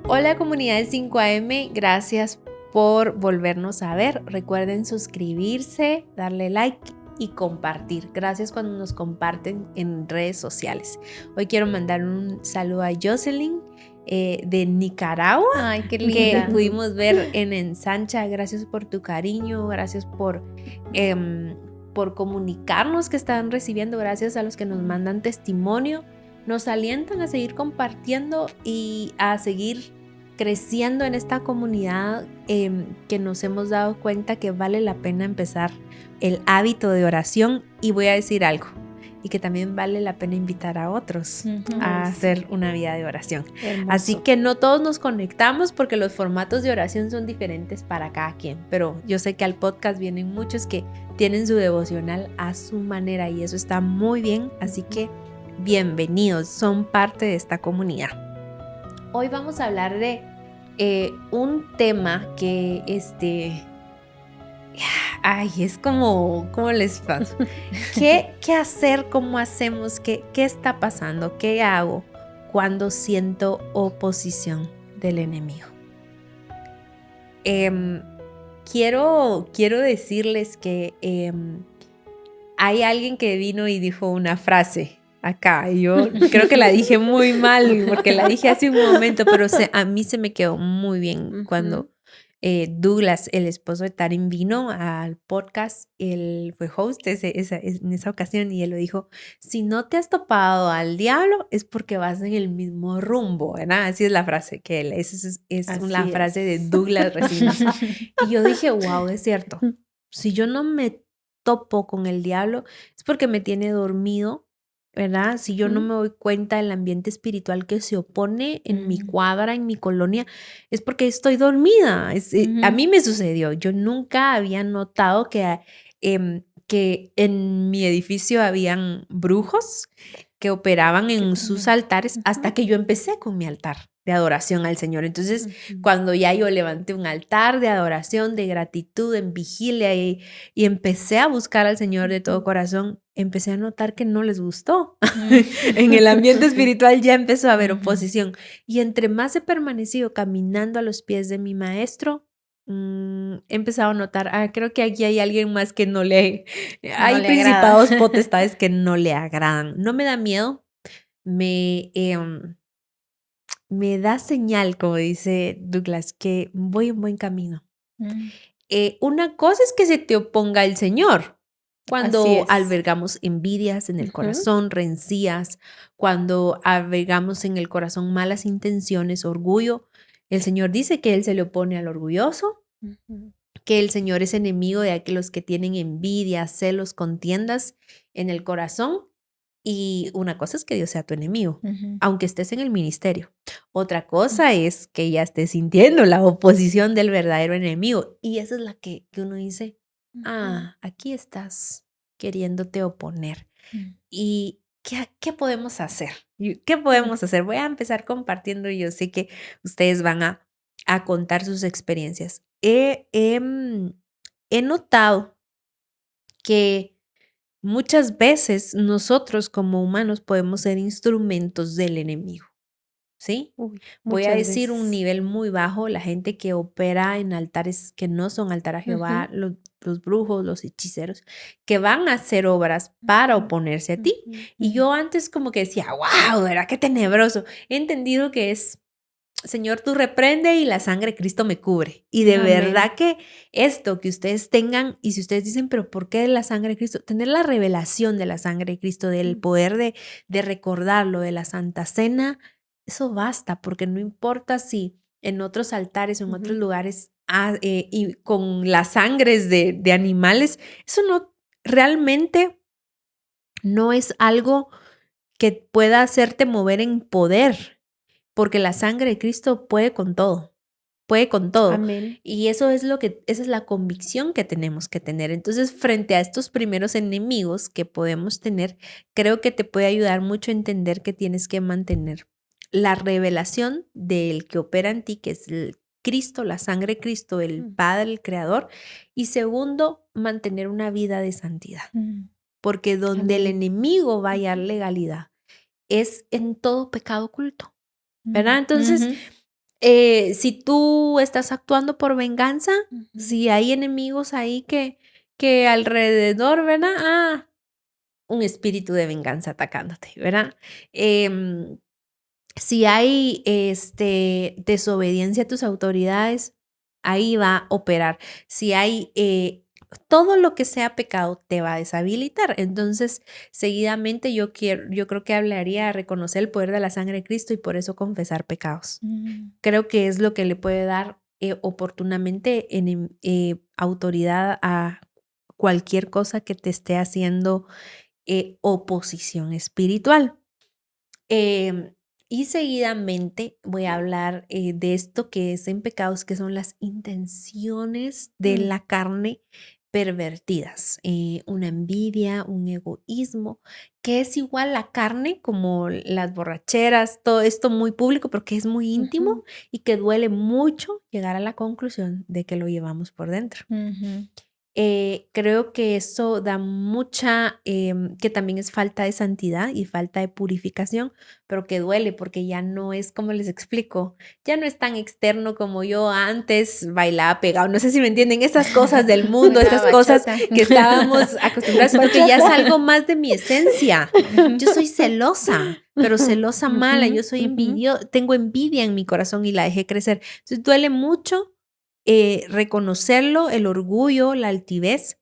Hola comunidad de 5am, gracias por volvernos a ver. Recuerden suscribirse, darle like y compartir. Gracias cuando nos comparten en redes sociales. Hoy quiero mandar un saludo a Jocelyn de Nicaragua. Ay, qué Que linda. pudimos ver en Ensancha. Gracias por tu cariño, gracias por comunicarnos que están recibiendo, gracias a los que nos mandan testimonio, nos alientan a seguir compartiendo y a seguir creciendo en esta comunidad, que nos hemos dado cuenta que vale la pena empezar el hábito de oración. Y voy a decir algo, y que también vale la pena invitar a otros a hacer una vida de oración. Hermoso. Así que no todos nos conectamos porque los formatos de oración son diferentes para cada quien, pero yo sé que al podcast vienen muchos que tienen su devocional a su manera y eso está muy bien, así que bienvenidos, son parte de esta comunidad. Hoy vamos a hablar de un tema que es como, ¿cómo les paso? ¿Qué hacer? ¿Cómo hacemos? ¿Qué está pasando? ¿Qué hago cuando siento oposición del enemigo? Quiero decirles que hay alguien que vino y dijo una frase acá, y yo creo que la dije muy mal porque la dije hace un momento, pero a mí se me quedó muy bien cuando Douglas, el esposo de Tarim, vino al podcast. Él fue host en esa ocasión y él lo dijo: si no te has topado al diablo es porque vas en el mismo rumbo, ¿verdad? Así es la frase que él, es la frase de Douglas recibimos. Y yo dije, wow, es cierto, si yo no me topo con el diablo es porque me tiene dormido, ¿verdad? Si yo no me doy cuenta del ambiente espiritual que se opone en mi cuadra, en mi colonia, es porque estoy dormida. A mí me sucedió. Yo nunca había notado que en mi edificio habían brujos que operaban en sus altares hasta que yo empecé con mi altar de adoración al Señor. Entonces, cuando ya yo levanté un altar de adoración, de gratitud, en vigilia y empecé a buscar al Señor de todo corazón, empecé a notar que no les gustó. En el ambiente espiritual ya empezó a haber oposición. Y entre más he permanecido caminando a los pies de mi maestro, he empezado a notar, creo que aquí hay alguien más que no le... hay principados, potestades que no le agradan. No me da miedo, me da señal, como dice Douglas, que voy en buen camino. Una cosa es que se te oponga el Señor. Cuando albergamos envidias en el corazón, rencías, cuando albergamos en el corazón malas intenciones, orgullo, el Señor dice que Él se le opone al orgulloso, que el Señor es enemigo de aquellos que tienen envidia, celos, contiendas en el corazón. Y una cosa es que Dios sea tu enemigo, aunque estés en el ministerio. Otra cosa es que ya estés sintiendo la oposición del verdadero enemigo. Y esa es la que uno dice, aquí estás queriéndote oponer. ¿Y qué podemos hacer? ¿Qué podemos hacer? Voy a empezar compartiendo. Yo sé que ustedes van a contar sus experiencias. He notado que muchas veces nosotros como humanos podemos ser instrumentos del enemigo, ¿sí? Voy a decir un nivel muy bajo, la gente que opera en altares que no son altar a Jehová, los brujos, los hechiceros, que van a hacer obras para oponerse a ti. Y yo antes como que decía, wow, ¿verdad? Qué tenebroso. He entendido que es: Señor, tú reprende y la sangre de Cristo me cubre. Y de verdad que esto que ustedes tengan, y si ustedes dicen, pero ¿por qué la sangre de Cristo? Tener la revelación de la sangre de Cristo, del poder de recordarlo, de la Santa Cena, eso basta, porque no importa si en otros altares o en otros lugares y con las sangres de animales, eso no realmente no es algo que pueda hacerte mover en poder. Porque la sangre de Cristo puede con todo, puede con todo. Amén. Y esa es la convicción que tenemos que tener. Entonces, frente a estos primeros enemigos que podemos tener, creo que te puede ayudar mucho a entender que tienes que mantener la revelación del que opera en ti, que es el Cristo, la sangre de Cristo, el Padre, el Creador. Y segundo, mantener una vida de santidad. Porque donde el enemigo va a hallar legalidad es en todo pecado oculto. ¿Verdad? Entonces, Si tú estás actuando por venganza, si hay enemigos ahí que alrededor, ¿verdad? Un espíritu de venganza atacándote, ¿verdad? Si hay desobediencia a tus autoridades, ahí va a operar. Si hay todo lo que sea pecado, te va a deshabilitar. Entonces, seguidamente yo creo que hablaría a reconocer el poder de la sangre de Cristo y por eso confesar pecados. Creo que es lo que le puede dar oportunamente autoridad a cualquier cosa que te esté haciendo oposición espiritual. Y seguidamente voy a hablar de esto que es en pecados, que son las intenciones de la carne pervertidas, una envidia, un egoísmo, que es igual la carne como las borracheras, todo esto muy público, pero que es muy íntimo y que duele mucho llegar a la conclusión de que lo llevamos por dentro. Creo que eso da mucha, que también es falta de santidad y falta de purificación, pero que duele porque ya no es, como les explico, ya no es tan externo como yo antes bailaba pegado. No sé si me entienden, esas cosas del mundo, esas cosas que estábamos acostumbrados, sino que ya es algo más de mi esencia. Yo soy celosa, pero celosa mala, yo soy tengo envidia en mi corazón y la dejé crecer. Entonces duele mucho reconocerlo, el orgullo, la altivez,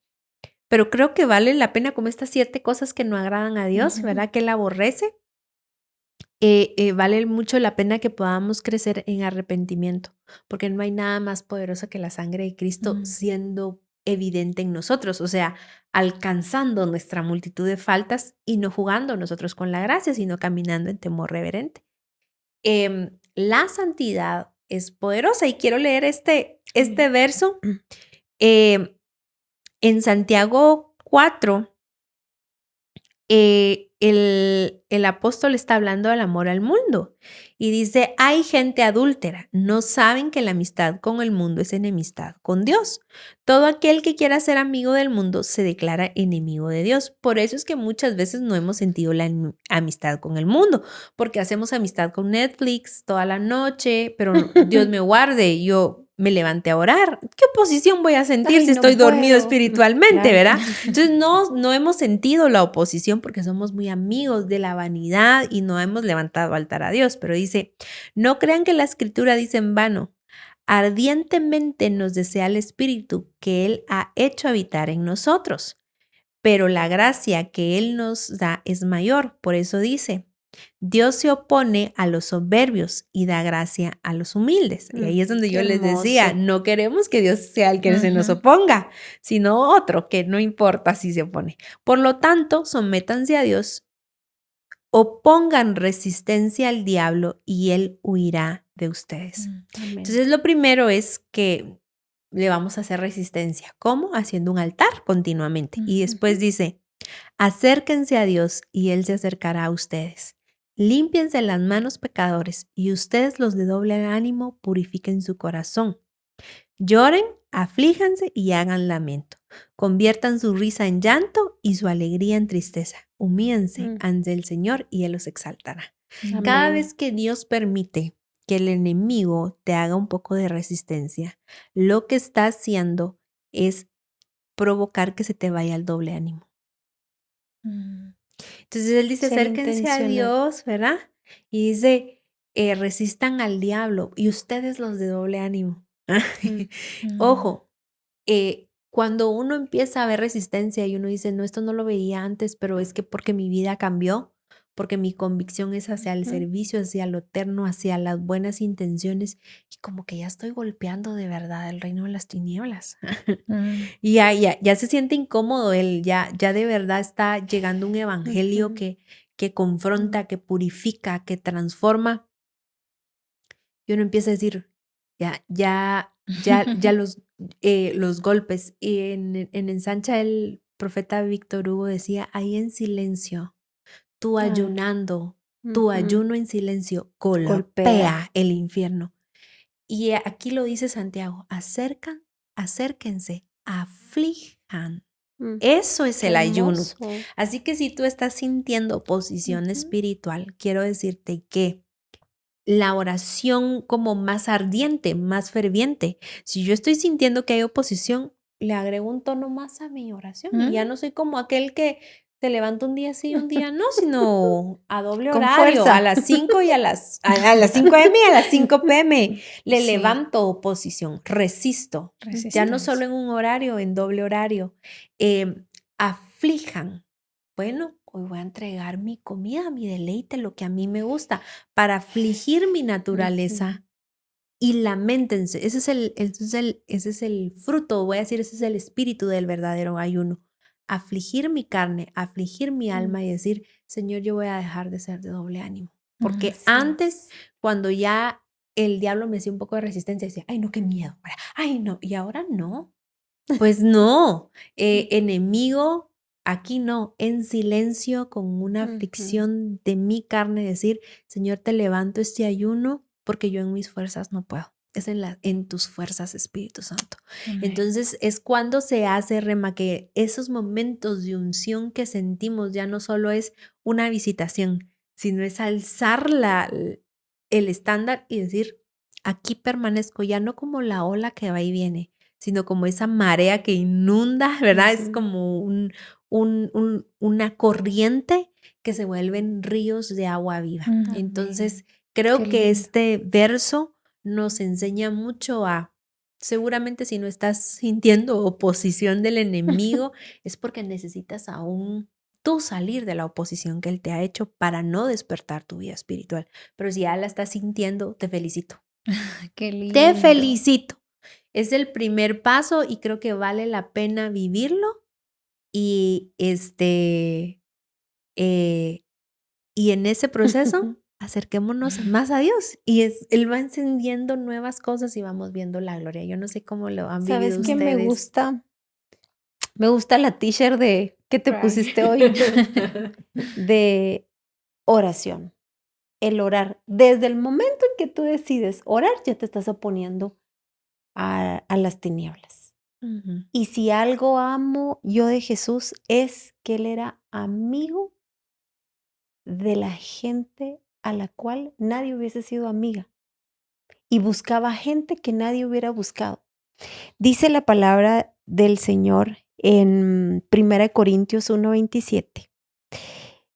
pero creo que vale la pena como estas 7 cosas que no agradan a Dios, ¿verdad? Que Él aborrece. Vale mucho la pena que podamos crecer en arrepentimiento, porque no hay nada más poderoso que la sangre de Cristo siendo evidente en nosotros, o sea, alcanzando nuestra multitud de faltas y no jugando nosotros con la gracia, sino caminando en temor reverente. La santidad es poderosa y quiero leer este verso en Santiago 4. El apóstol está hablando del amor al mundo y dice, hay gente adúltera, no saben que la amistad con el mundo es enemistad con Dios. Todo aquel que quiera ser amigo del mundo se declara enemigo de Dios. Por eso es que muchas veces no hemos sentido la amistad con el mundo, porque hacemos amistad con Netflix toda la noche, pero Dios me guarde, yo me levanté a orar. ¿Qué oposición voy a sentir si estoy dormido espiritualmente, verdad? Entonces no hemos sentido la oposición porque somos muy amigos de la vanidad y no hemos levantado altar a Dios. Pero dice, no crean que la escritura dice en vano, ardientemente nos desea el Espíritu que Él ha hecho habitar en nosotros, pero la gracia que Él nos da es mayor. Por eso dice, Dios se opone a los soberbios y da gracia a los humildes. Y ahí es donde yo les decía, no queremos que Dios sea el que se nos oponga, sino otro que no importa si se opone. Por lo tanto, sométanse a Dios, opongan resistencia al diablo y él huirá de ustedes. Entonces, lo primero es que le vamos a hacer resistencia. ¿Cómo? Haciendo un altar continuamente. Y después dice, acérquense a Dios y Él se acercará a ustedes. Límpiense las manos, pecadores, y ustedes, los de doble ánimo, purifiquen su corazón. Lloren, aflíjanse y hagan lamento. Conviertan su risa en llanto y su alegría en tristeza. Humíllense ante el Señor y Él los exaltará. Cada vez que Dios permite que el enemigo te haga un poco de resistencia, lo que está haciendo es provocar que se te vaya el doble ánimo. Entonces Él dice, acérquense a Dios, ¿verdad? Y dice, resistan al diablo y ustedes los de doble ánimo. Ojo, cuando uno empieza a ver resistencia y uno dice, no, esto no lo veía antes, pero es que porque mi vida cambió, porque mi convicción es hacia el servicio, hacia lo eterno, hacia las buenas intenciones, y como que ya estoy golpeando de verdad el reino de las tinieblas. Y ya se siente incómodo él, ya de verdad está llegando un evangelio que confronta, que purifica, que transforma. Y uno empieza a decir, ya los golpes. Y en Ensancha el profeta Víctor Hugo decía, ahí en silencio, tú ayunando, tu ayuno en silencio golpea el infierno. Y aquí lo dice Santiago, acérquense, aflijan. Eso es el ayuno. Así que si tú estás sintiendo oposición espiritual, quiero decirte que la oración como más ardiente, más ferviente. Si yo estoy sintiendo que hay oposición, le agrego un tono más a mi oración y ya no soy como aquel que se levanta un día sí y un día no, sino a doble Con horario, fuerza. a las 5 y a las 5 AM y a las 5 PM. Le Sí. levanto oposición, resisto. Ya no solo en un horario, en doble horario. Aflijan. Bueno, hoy voy a entregar mi comida, mi deleite, lo que a mí me gusta, para afligir mi naturaleza. Y lamentense. Ese es el fruto, voy a decir, ese es el espíritu del verdadero ayuno. Afligir mi carne, afligir mi alma y decir, Señor, yo voy a dejar de ser de doble ánimo. Porque antes, cuando ya el diablo me hacía un poco de resistencia, decía, ay, no, qué miedo. Ay, no. Y ahora no. Pues no. Enemigo, aquí no. En silencio, con una aflicción de mi carne, decir, Señor, te levanto este ayuno porque yo en mis fuerzas no puedo. Es en tus fuerzas, Espíritu Santo. Entonces es cuando se hace, Rema, que esos momentos de unción que sentimos ya no solo es una visitación, sino es alzar el estándar y decir, aquí permanezco, ya no como la ola que va y viene, sino como esa marea que inunda, ¿verdad? Es como una corriente que se vuelven ríos de agua viva. Entonces, creo que este verso nos enseña mucho seguramente si no estás sintiendo oposición del enemigo, es porque necesitas aún tú salir de la oposición que él te ha hecho para no despertar tu vida espiritual. Pero si ya la estás sintiendo, te felicito. Qué lindo. Te felicito. Es el primer paso y creo que vale la pena vivirlo y y en ese proceso acerquémonos más a Dios y él va encendiendo nuevas cosas y vamos viendo la gloria. Yo no sé cómo lo han vivido ¿Sabes qué me ustedes. gusta? Me gusta la t-shirt que te pusiste hoy de oración. El orar. Desde el momento en que tú decides orar, ya te estás oponiendo a las tinieblas. Y si algo amo yo de Jesús es que Él era amigo de la gente a la cual nadie hubiese sido amiga y buscaba gente que nadie hubiera buscado. Dice la palabra del Señor en 1 Corintios 1:27.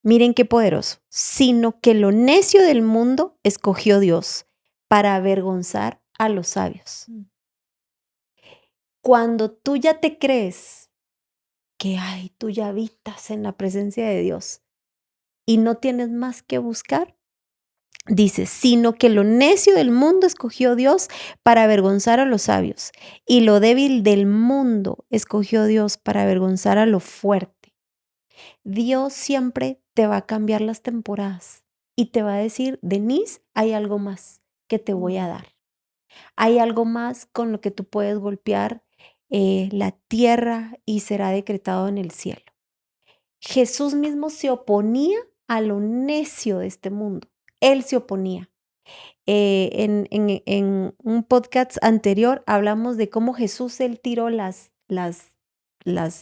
Miren qué poderoso. Sino que lo necio del mundo escogió Dios para avergonzar a los sabios. Cuando tú ya te crees que tú ya habitas en la presencia de Dios y no tienes más que buscar, dice, sino que lo necio del mundo escogió Dios para avergonzar a los sabios y lo débil del mundo escogió Dios para avergonzar a lo fuerte. Dios siempre te va a cambiar las temporadas y te va a decir, Denise, hay algo más que te voy a dar. Hay algo más con lo que tú puedes golpear la tierra y será decretado en el cielo. Jesús mismo se oponía a lo necio de este mundo. Él se oponía. En un podcast anterior hablamos de cómo Jesús, él tiró las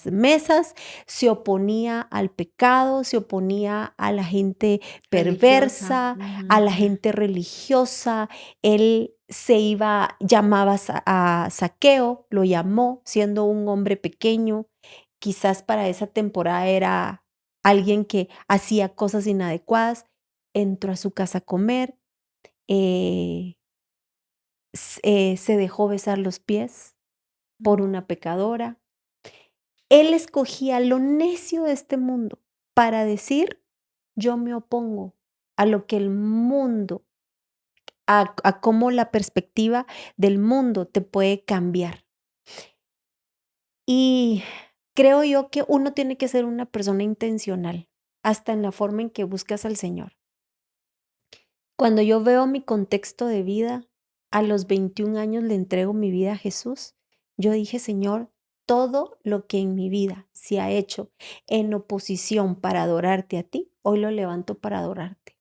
mesas, se oponía al pecado, se oponía a la gente perversa, a la gente religiosa. Él llamaba a Zaqueo, lo llamó siendo un hombre pequeño. Quizás para esa temporada era alguien que hacía cosas inadecuadas. Entró a su casa a comer. Se dejó besar los pies por una pecadora. Él escogía lo necio de este mundo para decir, yo me opongo a lo que el mundo, a cómo la perspectiva del mundo te puede cambiar. Y creo yo que uno tiene que ser una persona intencional, hasta en la forma en que buscas al Señor. Cuando yo veo mi contexto de vida, a los 21 años le entrego mi vida a Jesús, yo dije, Señor, todo lo que en mi vida se ha hecho en oposición para adorarte a ti, hoy lo levanto para adorarte.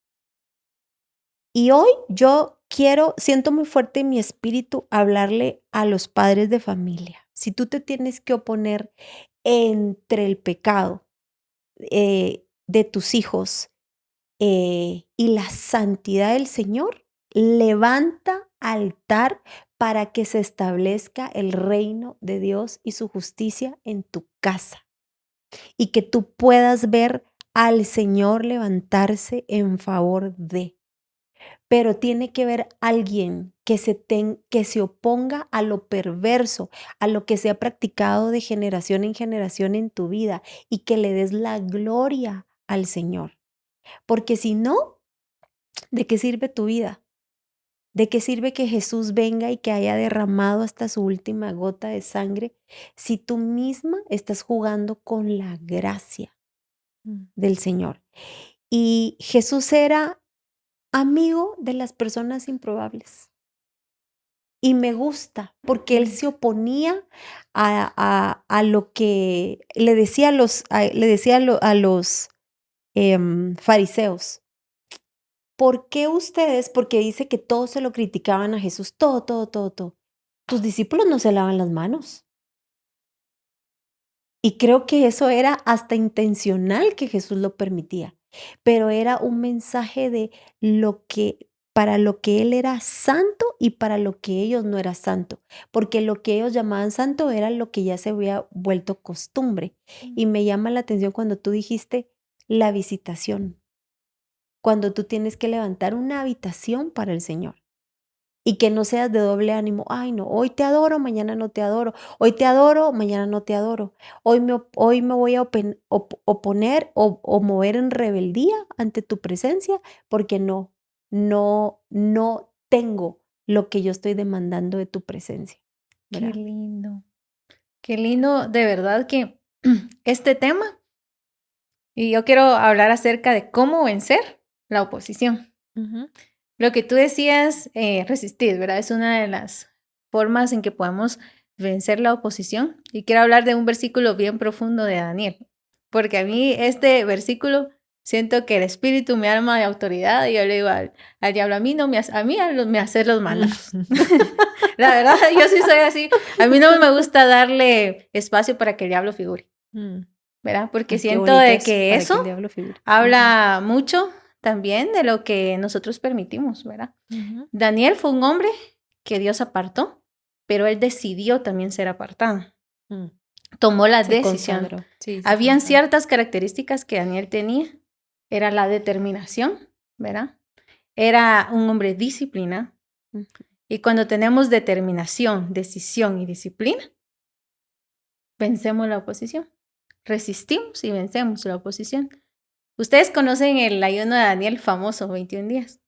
Y hoy yo siento muy fuerte en mi espíritu hablarle a los padres de familia. Si tú te tienes que oponer entre el pecado de tus hijos y la santidad del Señor, levanta altar para que se establezca el reino de Dios y su justicia en tu casa. Y que tú puedas ver al Señor levantarse en favor de. Pero tiene que ver alguien que se oponga a lo perverso, a lo que se ha practicado de generación en generación en tu vida y que le des la gloria al Señor. Porque si no, ¿de qué sirve tu vida? ¿De qué sirve que Jesús venga y que haya derramado hasta su última gota de sangre si tú misma estás jugando con la gracia del Señor? Y Jesús era amigo de las personas improbables. Y me gusta porque él se oponía a lo que le decía a los fariseos. ¿Por qué ustedes? Porque dice que todos se lo criticaban a Jesús, todo. Tus discípulos no se lavan las manos. Y creo que eso era hasta intencional que Jesús lo permitía, pero era un mensaje de para lo que él era santo y para lo que ellos no era santo, porque lo que ellos llamaban santo era lo que ya se había vuelto costumbre. Y me llama la atención cuando tú dijiste la visitación, cuando tú tienes que levantar una habitación para el Señor. Y que no seas de doble ánimo. Ay, no, hoy te adoro, mañana no te adoro. Hoy te adoro, mañana no te adoro. Hoy me voy a oponer o mover en rebeldía ante tu presencia porque no tengo lo que yo estoy demandando de tu presencia. ¿Verdad? Qué lindo. Qué lindo, de verdad que este tema, y yo quiero hablar acerca de cómo vencer la oposición. Lo que tú decías, resistir, ¿verdad? Es una de las formas en que podemos vencer la oposición. Y quiero hablar de un versículo bien profundo de Daniel, porque a mí este versículo siento que el espíritu me arma de autoridad y yo le digo al diablo, a mí me hace los malos. La verdad, yo sí soy así. A mí no me gusta darle espacio para que el diablo figure, ¿verdad? Porque siento de que eso habla mucho también de lo que nosotros permitimos, ¿verdad? Daniel fue un hombre que Dios apartó, pero él decidió también ser apartado. Tomó la decisión. Habían ciertas características que Daniel tenía. Era la determinación, ¿verdad? Era un hombre disciplinado. Y cuando tenemos determinación, decisión y disciplina, vencemos la oposición. Resistimos y vencemos la oposición. Ustedes conocen el ayuno de Daniel famoso, 21 días.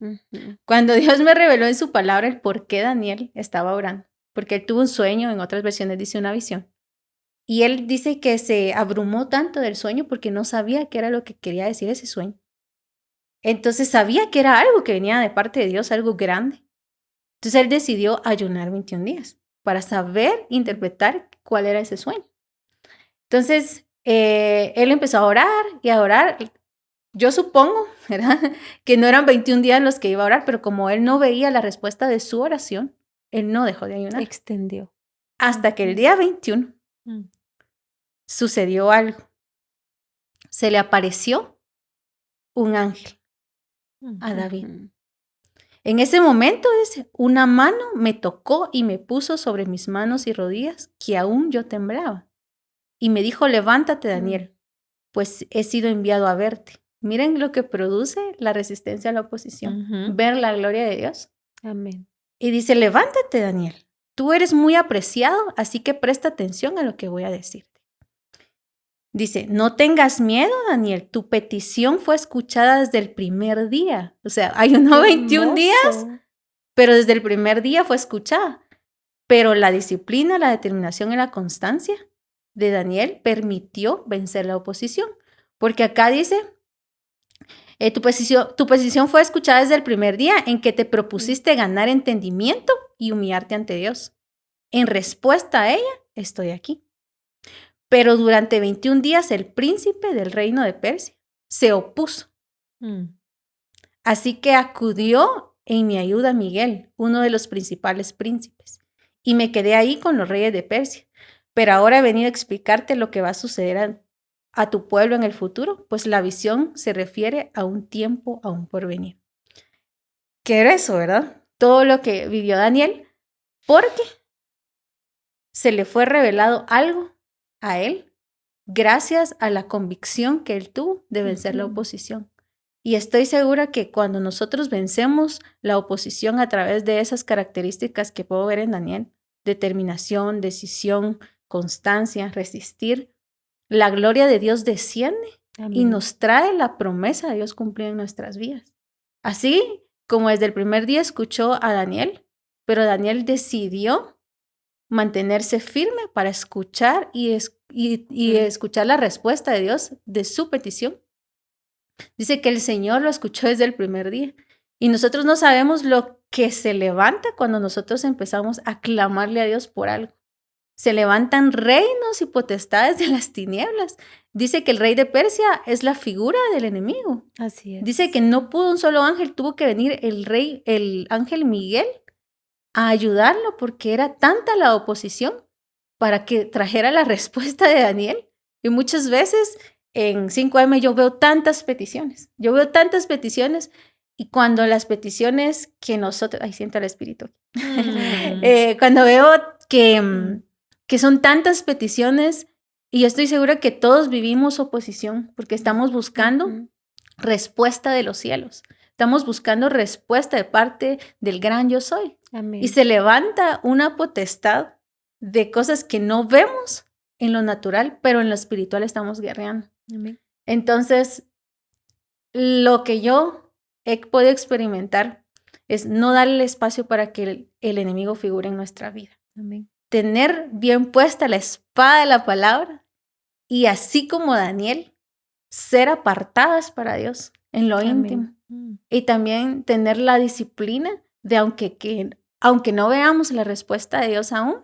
Cuando Dios me reveló en su palabra el por qué Daniel estaba orando, porque él tuvo un sueño, en otras versiones dice una visión. Y él dice que se abrumó tanto del sueño porque no sabía qué era lo que quería decir ese sueño. Entonces sabía que era algo que venía de parte de Dios, algo grande. Entonces él decidió ayunar 21 días para saber interpretar cuál era ese sueño. Entonces él empezó a orar y a orar. Yo supongo, ¿verdad?, que no eran 21 días los que iba a orar, pero como él no veía la respuesta de su oración, él no dejó de ayunar. Extendió. Hasta que el día 21 sucedió algo. Se le apareció un ángel a David. En ese momento, dice, una mano me tocó y me puso sobre mis manos y rodillas, que aún yo temblaba. Y me dijo, levántate, Daniel, pues he sido enviado a verte. Miren lo que produce la resistencia a la oposición. Ver la gloria de Dios. Amén. Y dice, levántate, Daniel. Tú eres muy apreciado, así que presta atención a lo que voy a decirte. Dice, no tengas miedo, Daniel. Tu petición fue escuchada desde el primer día. O sea, ayunó 21 días, pero desde el primer día fue escuchada. Pero la disciplina, la determinación y la constancia de Daniel permitió vencer la oposición. Porque acá dice, tu petición fue escuchada desde el primer día en que te propusiste ganar entendimiento y humillarte ante Dios. En respuesta a ella, estoy aquí. Pero durante 21 días el príncipe del reino de Persia se opuso. Así que acudió en mi ayuda Miguel, uno de los principales príncipes, y me quedé ahí con los reyes de Persia. Pero ahora he venido a explicarte lo que va a suceder a tu pueblo en el futuro, pues la visión se refiere a un tiempo aún por venir. ¿Qué era eso, verdad? todo lo que vivió Daniel, porque se le fue revelado algo a él gracias a la convicción que él tuvo de vencer la oposición. Y estoy segura que cuando nosotros vencemos la oposición a través de esas características que puedo ver en Daniel, determinación, decisión, constancia, resistir, la gloria de Dios desciende y nos trae la promesa de Dios cumplida en nuestras vidas. Así como desde el primer día escuchó a Daniel, pero Daniel decidió mantenerse firme para escuchar y escuchar la respuesta de Dios de su petición. Dice que el Señor lo escuchó desde el primer día. Y nosotros no sabemos lo que se levanta cuando nosotros empezamos a clamarle a Dios por algo. Se levantan reinos y potestades de las tinieblas. Dice que el rey de Persia es la figura del enemigo. Así es. Dice que no pudo un solo ángel, tuvo que venir el ángel Miguel a ayudarlo porque era tanta la oposición para que trajera la respuesta de Daniel. Y muchas veces en 5M yo veo tantas peticiones. Y cuando las peticiones que nosotros... Ay, siento el espíritu. Cuando veo que son tantas peticiones, y yo estoy segura que todos vivimos oposición porque estamos buscando respuesta de los cielos. Estamos buscando respuesta de parte del gran yo soy. Amén. Y se levanta una potestad de cosas que no vemos en lo natural, pero en lo espiritual estamos guerreando. Amén. Entonces, lo que yo he podido experimentar es no darle espacio para que el enemigo figure en nuestra vida. Amén. Tener bien puesta la espada de la palabra y así como Daniel, ser apartadas para Dios en lo íntimo. Y también tener la disciplina de aunque no veamos la respuesta de Dios aún,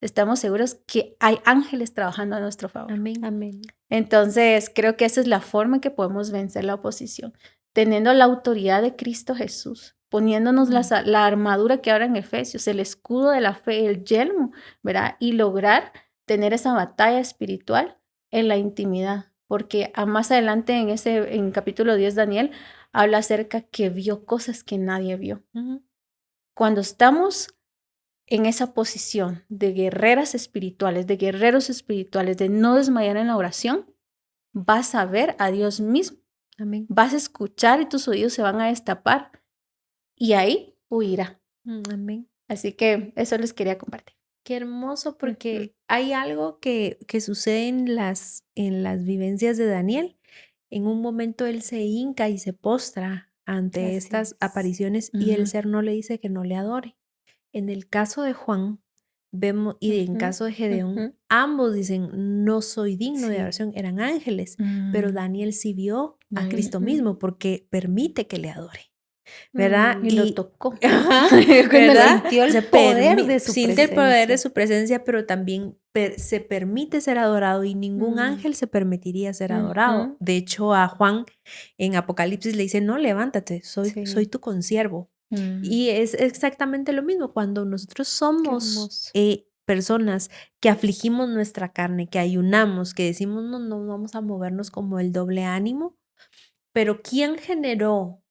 estamos seguros que hay ángeles trabajando a nuestro favor. Amén. Amén. Entonces, creo que esa es la forma en que podemos vencer la oposición, teniendo la autoridad de Cristo Jesús, poniéndonos la armadura que habla en Efesios, el escudo de la fe, el yelmo, ¿verdad? Y lograr tener esa batalla espiritual en la intimidad, porque más adelante en capítulo 10 Daniel habla acerca que vio cosas que nadie vio. Cuando estamos en esa posición de guerreras espirituales, de guerreros espirituales, de no desmayar en la oración, vas a ver a Dios mismo. Amén. Vas a escuchar y tus oídos se van a destapar y ahí huirá. Amén. Así que eso les quería compartir. Qué hermoso, porque hay algo que sucede en las vivencias de Daniel. En un momento él se hinca y se postra ante estas apariciones y el ser no le dice que no le adore. En el caso de Juan, vemos, y en caso de Gedeón, ambos dicen, no soy digno de adoración, eran ángeles, pero Daniel sí vio a Cristo mismo porque permite que le adore. ¿Verdad? Y lo tocó. ¿Verdad? Sintió el poder de su siente el poder de su presencia, pero también se permite ser adorado y ningún ángel se permitiría ser adorado. De hecho, a Juan en Apocalipsis le dice, no, levántate, soy tu consiervo. Y es exactamente lo mismo cuando nosotros somos personas que afligimos nuestra carne, que ayunamos, que decimos no vamos a movernos como el doble ánimo, pero ¿quién generó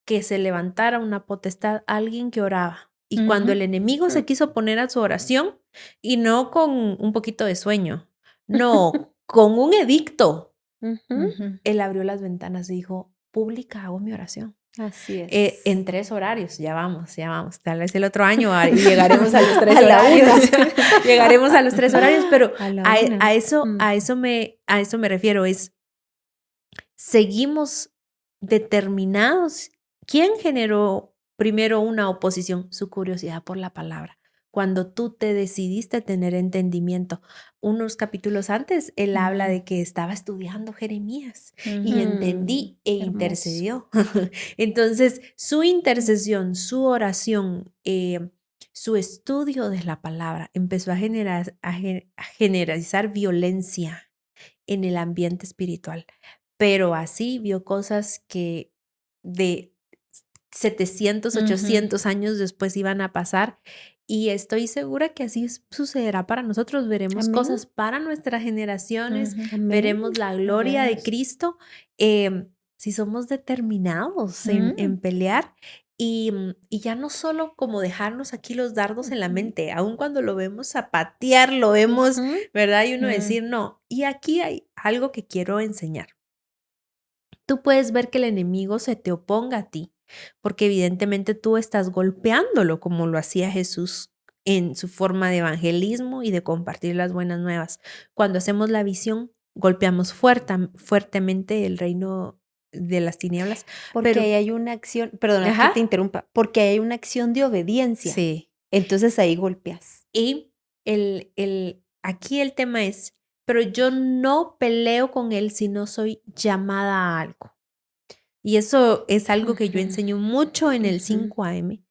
que se levantara una potestad? Alguien que oraba? Y cuando el enemigo se quiso poner a su oración, y no con un poquito de sueño, no, con un edicto, él abrió las ventanas y dijo, pública hago mi oración. Así es. En 3 horarios, ya vamos. Tal vez el otro año y llegaremos a los 3 horarios. Llegaremos a los 3 horarios, pero a eso me refiero, es seguimos determinados. ¿Quién generó primero una oposición? Su curiosidad por la palabra. Cuando tú te decidiste tener entendimiento, unos capítulos antes, él habla de que estaba estudiando Jeremías y entendí e intercedió. Entonces, su intercesión, su oración, su estudio de la palabra empezó a generalizar violencia en el ambiente espiritual. Pero así vio cosas que de 700, 800 años después iban a pasar. Y estoy segura que así sucederá para nosotros. Veremos cosas para nuestras generaciones, veremos la gloria de Cristo si somos determinados en pelear Y ya no solo como dejarnos aquí los dardos en la mente, aun cuando lo vemos zapatear, lo vemos, ¿verdad? Y uno decir, no, y aquí hay algo que quiero enseñar. Tú puedes ver que el enemigo se te oponga a ti, porque evidentemente tú estás golpeándolo como lo hacía Jesús en su forma de evangelismo y de compartir las buenas nuevas. Cuando hacemos la visión, golpeamos fuertemente el reino de las tinieblas. Porque ahí hay una acción, perdona que te interrumpa, porque hay una acción de obediencia. Sí. Entonces ahí golpeas. Y aquí el tema es, pero yo no peleo con él si no soy llamada a algo. Y eso es algo que yo enseño mucho en el 5am,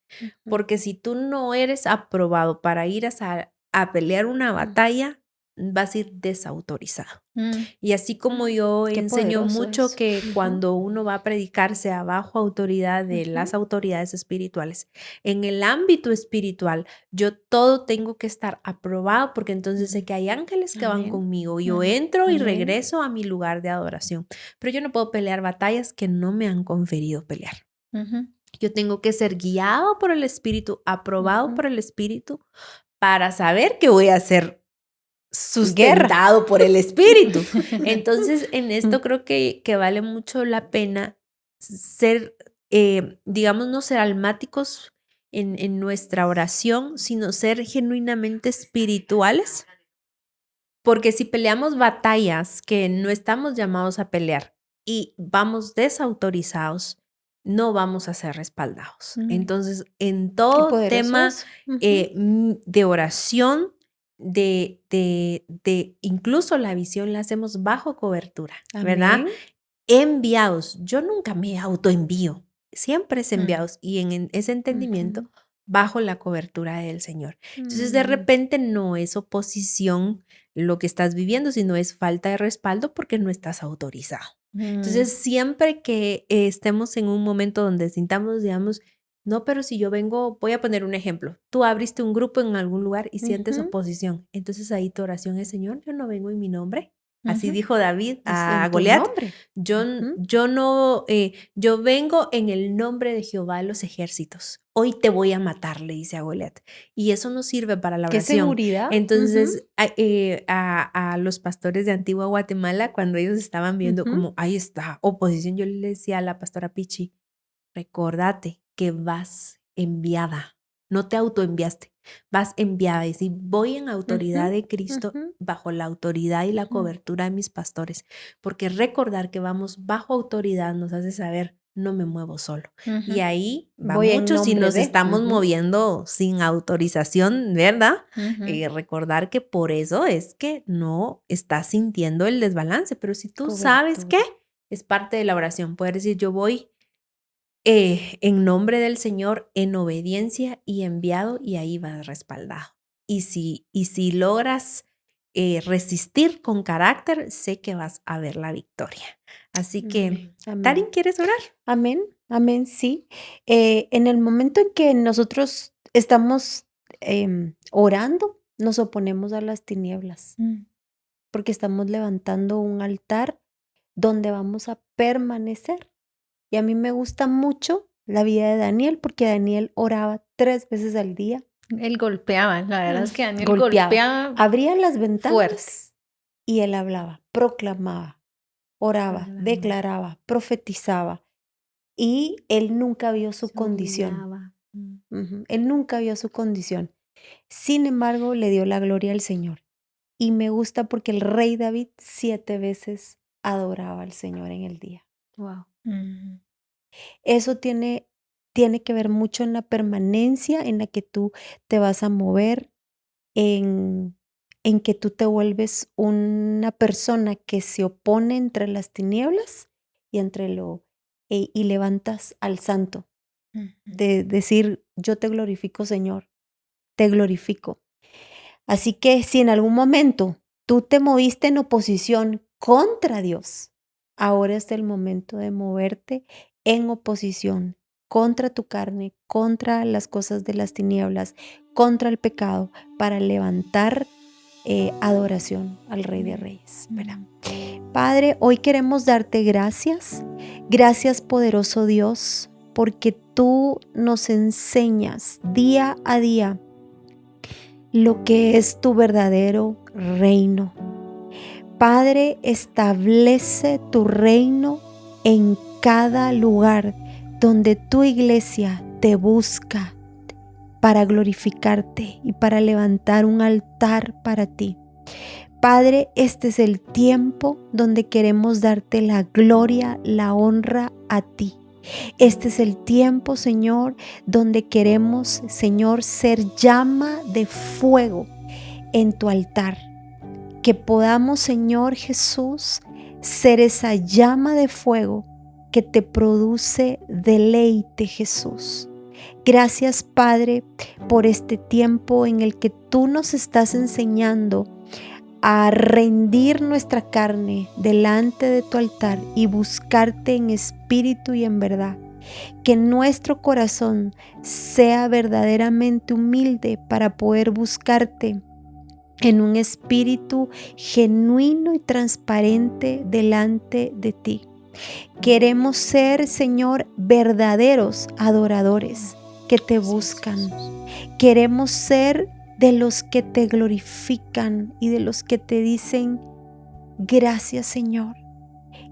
porque si tú no eres aprobado para ir a pelear una batalla, vas a ir desautorizado. Y así como yo enseño mucho eso. Que cuando uno va a predicarse bajo autoridad de las autoridades espirituales, en el ámbito espiritual, yo todo tengo que estar aprobado, porque entonces sé que hay ángeles que van conmigo. Yo entro y regreso a mi lugar de adoración, pero yo no puedo pelear batallas que no me han conferido pelear. Yo tengo que ser guiado por el Espíritu, aprobado por el Espíritu, para saber que voy a ser sustentado por el Espíritu. Entonces, en esto creo que vale mucho la pena ser, digamos, no ser almáticos en nuestra oración, sino ser genuinamente espirituales. Porque si peleamos batallas que no estamos llamados a pelear y vamos desautorizados, no vamos a ser respaldados. Entonces, en todo tema de oración, de incluso la visión la hacemos bajo cobertura, ¿verdad? Enviados. Yo nunca me autoenvío, siempre es enviados y en ese entendimiento bajo la cobertura del Señor. Entonces, de repente no es oposición lo que estás viviendo, sino es falta de respaldo porque no estás autorizado. Entonces, siempre que estemos en un momento donde sintamos, digamos, no, pero si yo vengo, voy a poner un ejemplo, tú abriste un grupo en algún lugar y sientes oposición, entonces ahí tu oración es, Señor, yo no vengo en mi nombre. Así dijo David a Goliat. Yo no, yo vengo en el nombre de Jehová de los ejércitos. Hoy te voy a matar, le dice a Goliat. Y eso no sirve para la oración. ¿Qué seguridad? Entonces, a los pastores de Antigua Guatemala, cuando ellos estaban viendo como, ahí está, oposición, yo le decía a la pastora Pichi, recórdate que vas enviada. No te autoenviaste, vas enviada. Y si voy en autoridad de Cristo, bajo la autoridad y la cobertura de mis pastores, porque recordar que vamos bajo autoridad nos hace saber, no me muevo solo. Y ahí va mucho si nos estamos moviendo sin autorización, ¿verdad? Recordar que por eso es que no estás sintiendo el desbalance, pero si tú sabes que es parte de la oración, puedes decir, yo voy en nombre del Señor, en obediencia y enviado, y ahí vas respaldado. Y si logras resistir con carácter, sé que vas a ver la victoria. Así que, Darin, ¿quieres orar? Amén, amén, sí. En el momento en que nosotros estamos orando, nos oponemos a las tinieblas, porque estamos levantando un altar donde vamos a permanecer. Y a mí me gusta mucho la vida de Daniel, porque Daniel oraba 3 veces al día. Él golpeaba, la verdad es que Daniel golpeaba. Abría las ventanas y él hablaba, proclamaba, oraba, declaraba, profetizaba. Y él nunca vio su condición. Él nunca vio su condición. Sin embargo, le dio la gloria al Señor. Y me gusta porque el rey David 7 veces adoraba al Señor en el día. Wow. Eso tiene que ver mucho en la permanencia en la que tú te vas a mover, en que tú te vuelves una persona que se opone entre las tinieblas y y levantas al santo. De decir, yo te glorifico, Señor, te glorifico. Así que si en algún momento tú te moviste en oposición contra Dios, ahora es el momento de moverte en oposición contra tu carne, contra las cosas de las tinieblas, contra el pecado, para levantar adoración al Rey de Reyes. Padre, hoy queremos darte gracias. Gracias, poderoso Dios, porque tú nos enseñas día a día lo que es tu verdadero reino. Padre, establece tu reino en cada lugar donde tu iglesia te busca para glorificarte y para levantar un altar para ti. Padre, este es el tiempo donde queremos darte la gloria, la honra a ti. Este es el tiempo, Señor, donde queremos, Señor, ser llama de fuego en tu altar. Que podamos, Señor Jesús, ser esa llama de fuego que te produce deleite, Jesús. Gracias, Padre, por este tiempo en el que tú nos estás enseñando a rendir nuestra carne delante de tu altar y buscarte en espíritu y en verdad. Que nuestro corazón sea verdaderamente humilde para poder buscarte en un espíritu genuino y transparente delante de ti. Queremos ser, Señor, verdaderos adoradores que te buscan. Queremos ser de los que te glorifican y de los que te dicen gracias, Señor,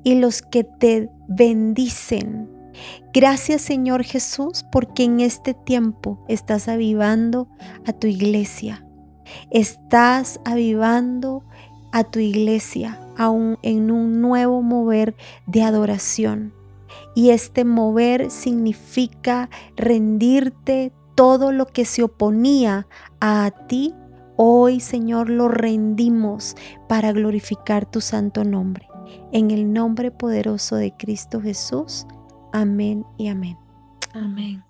y los que te bendicen. Gracias, Señor Jesús, porque en este tiempo estás avivando a tu iglesia. Estás avivando a tu iglesia aún en un nuevo mover de adoración. Y este mover significa rendirte todo lo que se oponía a ti. Hoy, Señor, lo rendimos para glorificar tu santo nombre. En el nombre poderoso de Cristo Jesús. Amén y amén. Amén.